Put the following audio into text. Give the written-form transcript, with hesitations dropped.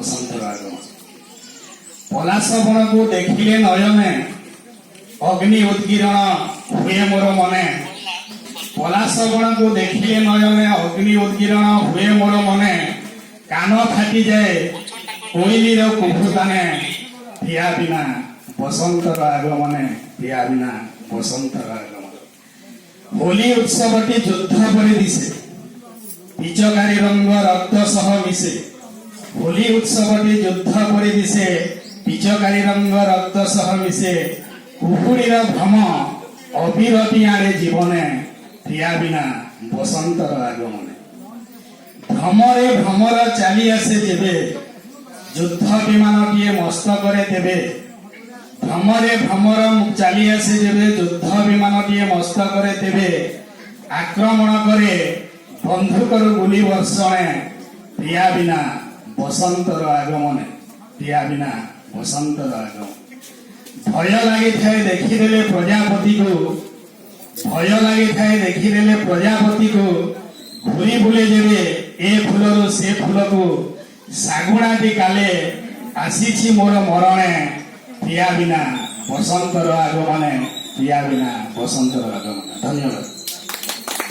ବସନ୍ତର ଆଗମନ। ପଲାଶ ବଣକୁ ଦେଖିଲେ ନୟନେ ଅଗ୍ନି ଉଦ୍ଗିରଣ ହୁଏ ମୋର ମନେ। ପଲାଶ ବଣକୁ ଦେଖିଲେ ନୟନେ ଅଗ୍ନି ଉଦ୍ଗିରଣ ହୁଏ ମୋର ମନେ। କାନ ଫାଟିଯାଏ କୋଇଲିର କୁହୁତାନେ ପ୍ରିୟା ବିନା ବସନ୍ତର ଆଗମନେ ପ୍ରିୟା ବିନା ବସନ୍ତର ଆଗମନ। ହୋଲି ଉତ୍ସବଟି ଯୁଦ୍ଧ ପରି ଦିଶେ ପିଚକାରୀ ରଙ୍ଗ ରକ୍ତ ସହ ମିଶେ। ହୋଲି ଉତ୍ସବଟି ଯୁଦ୍ଧ ପରି ଦିଶେ ପିଚକାରୀ ରଙ୍ଗ ରକ୍ତ ସହ ମିଶେ। କୁହୁଡ଼ିର ଭ୍ରମ ଅବିରତି ଆଣେ ଜୀବନେ ପ୍ରିୟା ବିନା ବସନ୍ତର ଆଗମନେ। ଭ୍ରମରେ ଭ୍ରମର ଚାଲି ଆସେ ଯେବେ ଯୁଦ୍ଧ ବିମାନଟିଏ ମସ୍ତକରେ ତେବେ। ଭ୍ରମରେ ଭ୍ରମର ଚାଲି ଆସେ ଯେବେ ଯୁଦ୍ଧ ବିମାନଟିଏ ମସ୍ତକରେ ତେବେ। ଆକ୍ରମଣ କରେ ବନ୍ଧୁକରୁ ଗୁଳି ବର୍ଷଣେ ପ୍ରିୟା ବିନା ବସନ୍ତର ଆଗମନେ ପ୍ରିୟା ବିନା ବସନ୍ତର ଆଗମନ। ଭୟ ଲାଗିଥାଏ ଦେଖିଦେଲେ ପ୍ରଜାପତିକୁ ଭୟ ଲାଗିଥାଏ ଦେଖିଦେଲେ ପ୍ରଜାପତିକୁ। ଘୁରି ବୁଲେ ଯେବେ ଏ ଫୁଲରୁ ସେ ଫୁଲକୁ। ଶାଗୁଣାଟି କାଲେ ଆସିଛି ମୋର ମରଣେ ପ୍ରିୟା ବିନା ବସନ୍ତର ଆଗମନେ ପ୍ରିୟା ବିନା ବସନ୍ତର ଆଗମନେ। ଧନ୍ୟବାଦ।